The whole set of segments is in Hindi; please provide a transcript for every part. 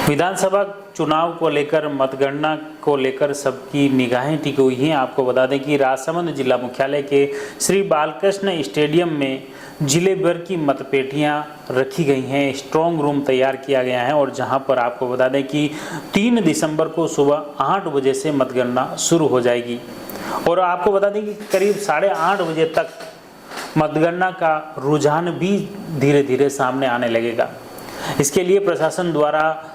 विधानसभा चुनाव को लेकर, मतगणना को लेकर सबकी निगाहें टिकी हुई हैं। आपको बता दें कि राजसमंद जिला मुख्यालय के श्री बालकृष्ण स्टेडियम में जिले भर की मतपेटियां रखी गई हैं। स्ट्रॉन्ग रूम तैयार किया गया है और जहां पर आपको बता दें कि 3 दिसंबर को सुबह 8 बजे से मतगणना शुरू हो जाएगी और आपको बता दें कि करीब 8:30 बजे तक मतगणना का रुझान भी धीरे धीरे सामने आने लगेगा। इसके लिए प्रशासन द्वारा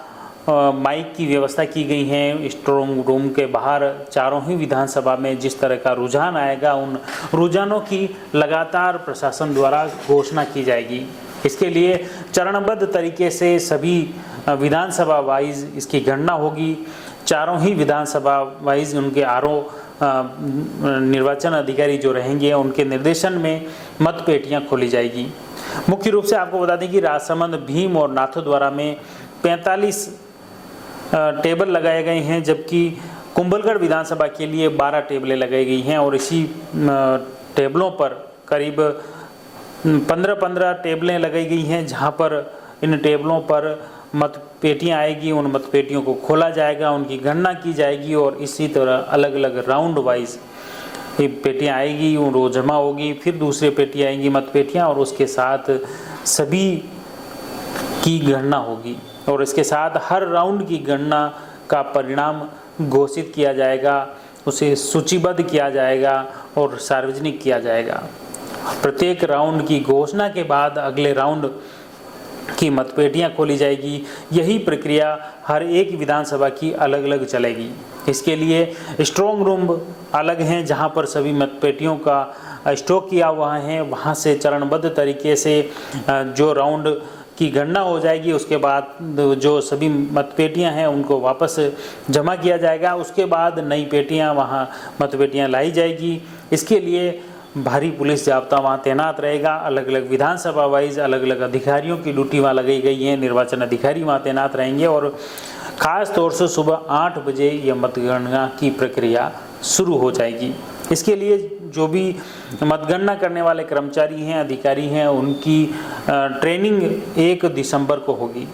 माइक की व्यवस्था की गई है। स्ट्रॉन्ग रूम के बाहर चारों ही विधानसभा में जिस तरह का रुझान आएगा, उन रुझानों की लगातार प्रशासन द्वारा घोषणा की जाएगी। इसके लिए चरणबद्ध तरीके से सभी विधानसभा वाइज इसकी गणना होगी। चारों ही विधानसभा वाइज उनके निर्वाचन अधिकारी जो रहेंगे, उनके निर्देशन में मतपेटियां खोली जाएगी। मुख्य रूप से आपको बता दें कि राजसमंद, भीम और नाथद्वारा में 45 टेबल लगाए गए हैं, जबकि कुंभलगढ़ विधानसभा के लिए 12 टेबलें लगाई गई हैं और इसी टेबलों पर करीब 15-15 टेबलें लगाई गई हैं, जहां पर इन टेबलों पर मतपेटियां आएगी। उन मतपेटियों को खोला जाएगा, उनकी गणना की जाएगी और इसी तरह अलग अलग राउंड वाइज पेटियां आएगी, वो जमा होगी, फिर दूसरी पेटियां आएंगी मतपेटियां और उसके साथ सभी की गणना होगी और इसके साथ हर राउंड की गणना का परिणाम घोषित किया जाएगा, उसे सूचीबद्ध किया जाएगा और सार्वजनिक किया जाएगा। प्रत्येक राउंड की घोषणा के बाद अगले राउंड की मतपेटियां खोली जाएगी। यही प्रक्रिया हर एक विधानसभा की अलग अलग चलेगी। इसके लिए स्ट्रॉन्ग रूम अलग हैं, जहां पर सभी मतपेटियों का स्टॉक किया हुआ है। वहां से चरणबद्ध तरीके से जो राउंड की गणना हो जाएगी, उसके बाद जो सभी मतपेटियां हैं उनको वापस जमा किया जाएगा। उसके बाद नई पेटियां, वहां मतपेटियां लाई जाएगी। इसके लिए भारी पुलिस जाब्ता वहां तैनात रहेगा। अलग अलग विधानसभा वाइज अलग अलग अधिकारियों की ड्यूटी वहां लगाई गई है। निर्वाचन अधिकारी वहां तैनात रहेंगे और खास तौर से सुबह 8 बजे यह मतगणना की प्रक्रिया शुरू हो जाएगी। इसके लिए जो भी मतगणना करने वाले कर्मचारी हैं, अधिकारी हैं, उनकी ट्रेनिंग 1 दिसंबर को होगी।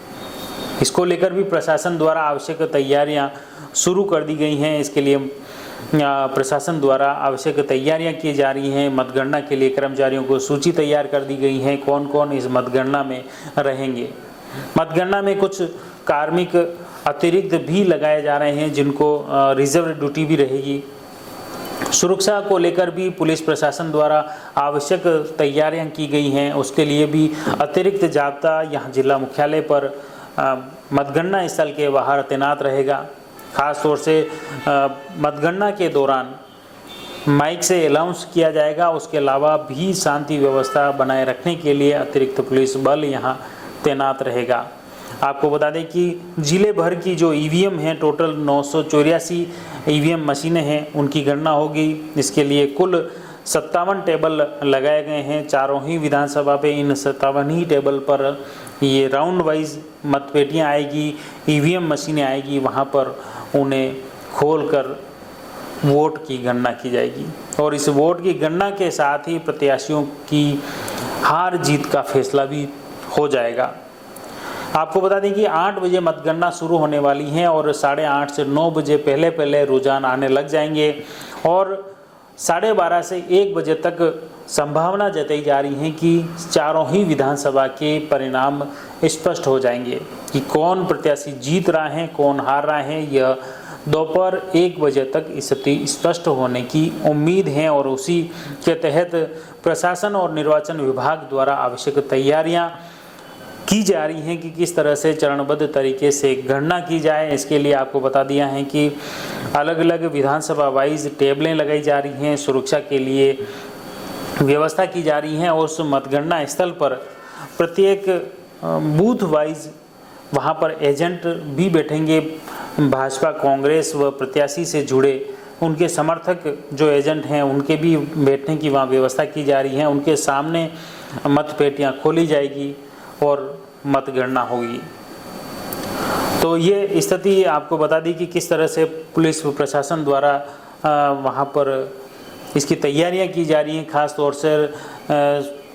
इसको लेकर भी प्रशासन द्वारा आवश्यक तैयारियां शुरू कर दी गई हैं। इसके लिए प्रशासन द्वारा आवश्यक तैयारियां की जा रही हैं। मतगणना के लिए कर्मचारियों को सूची तैयार कर दी गई है, कौन कौन इस मतगणना में रहेंगे। मतगणना में कुछ कार्मिक अतिरिक्त भी लगाए जा रहे हैं, जिनको रिजर्व ड्यूटी भी रहेगी। सुरक्षा को लेकर भी पुलिस प्रशासन द्वारा आवश्यक तैयारियां की गई हैं। उसके लिए भी अतिरिक्त जाब्ता यहाँ जिला मुख्यालय पर मतगणना स्थल के बाहर तैनात रहेगा। खास तौर से मतगणना के दौरान माइक से अनाउंस किया जाएगा। उसके अलावा भी शांति व्यवस्था बनाए रखने के लिए अतिरिक्त पुलिस बल यहाँ तैनात रहेगा। आपको बता दें कि जिले भर की जो ईवीएम हैं, टोटल 984 ईवीएम मशीनें हैं, उनकी गणना होगी। इसके लिए कुल 57 टेबल लगाए गए हैं चारों ही विधानसभा पे। इन 57 ही टेबल पर ये राउंड वाइज मतपेटियां आएगी, ईवीएम मशीनें आएगी, वहाँ पर उन्हें खोलकर वोट की गणना की जाएगी और इस वोट की गणना के साथ ही प्रत्याशियों की हार जीत का फैसला भी हो जाएगा। आपको बता दें कि 8 बजे मतगणना शुरू होने वाली है और 8:30 से 9 बजे पहले रुझान आने लग जाएंगे और 12:30 से 1 बजे तक संभावना जताई जा रही है कि चारों ही विधानसभा के परिणाम स्पष्ट हो जाएंगे कि कौन प्रत्याशी जीत रहा है, कौन हार रहा है। यह दोपहर 1 बजे तक स्थिति स्पष्ट होने की उम्मीद है और उसी के तहत प्रशासन और निर्वाचन विभाग द्वारा आवश्यक तैयारियां की जा रही हैं कि किस तरह से चरणबद्ध तरीके से गणना की जाए। इसके लिए आपको बता दिया है कि अलग अलग विधानसभा वाइज टेबलें लगाई जा रही हैं, सुरक्षा के लिए व्यवस्था की जा रही है। उस मतगणना स्थल पर प्रत्येक बूथ वाइज वहाँ पर एजेंट भी बैठेंगे। भाजपा, कांग्रेस व प्रत्याशी से जुड़े उनके समर्थक जो एजेंट हैं, उनके भी बैठने की वहाँ व्यवस्था की जा रही है। उनके सामने मतपेटियाँ खोली जाएगी और मतगणना होगी। तो ये स्थिति आपको बता दी कि किस तरह से पुलिस प्रशासन द्वारा वहाँ पर इसकी तैयारियां की जा रही हैं। खास तौर से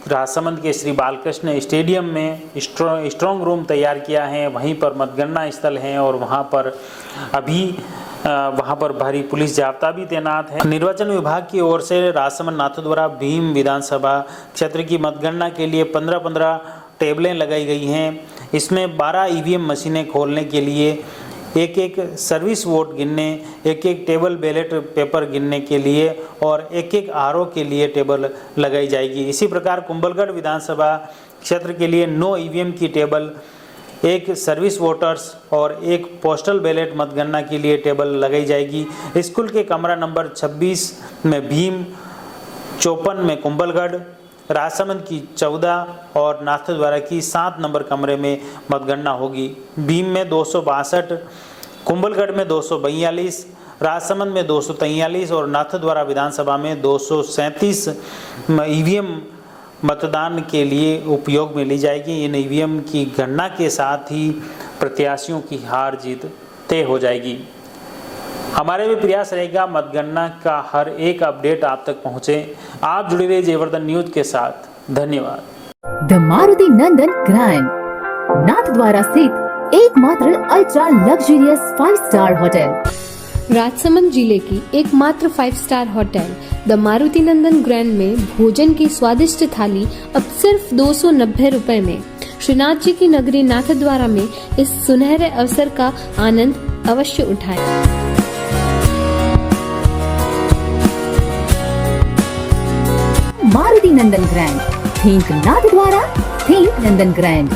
राजसमंद के श्री बालकृष्ण स्टेडियम में स्ट्रॉन्ग रूम तैयार किया है। वहीं पर मतगणना स्थल हैं और वहां पर भारी पुलिस जाब्ता भी तैनात है। निर्वाचन विभाग की ओर से राजसमंद नाथद्वारा भीम विधानसभा क्षेत्र की मतगणना के लिए 15-15 टेबलें लगाई गई हैं। इसमें 12 ईवीएम मशीनें खोलने के लिए, एक सर्विस वोट गिनने, एक टेबल बैलेट पेपर गिनने के लिए और एक आरओ के लिए टेबल लगाई जाएगी। इसी प्रकार कुंभलगढ़ विधानसभा क्षेत्र के लिए 9 ईवीएम की टेबल, एक सर्विस वोटर्स और एक पोस्टल बैलेट मतगणना के लिए टेबल लगाई जाएगी। स्कूल के कमरा नंबर 26 में भीम, 54 में कुंभलगढ़, राजसमंद की 14 और नाथद्वारा की 7 नंबर कमरे में मतगणना होगी। भीम में 262, कुंभलगढ़ में 242, राजसमंद में 243 और नाथद्वारा विधानसभा में 237 ईवीएम मतदान के लिए उपयोग में ली जाएगी। इन ईवीएम की गणना के साथ ही प्रत्याशियों की हार जीत तय हो जाएगी। हमारे भी प्रयास रहेगा मतगणना का हर एक अपडेट आप तक पहुंचे। आप जुड़े रहिए जयवर्धन न्यूज के साथ। धन्यवाद। The Maruti Nandan grand, Nathdwara स्थित एकमात्र ultra luxurious 5 star hotel. Rajsamand जिले की एकमात्र 5 star hotel the Maruti Nandan grand में भोजन की स्वादिष्ट थाली अब सिर्फ 290 रुपए में। श्रीनाथ जी की नगरी नाथद्वारा में इस सुनहरे अवसर का आनंद अवश्य उठाएं। मारुति नंदन ग्रैंड, थिंक नाथद्वारा, थिंक नंदन ग्रैंड।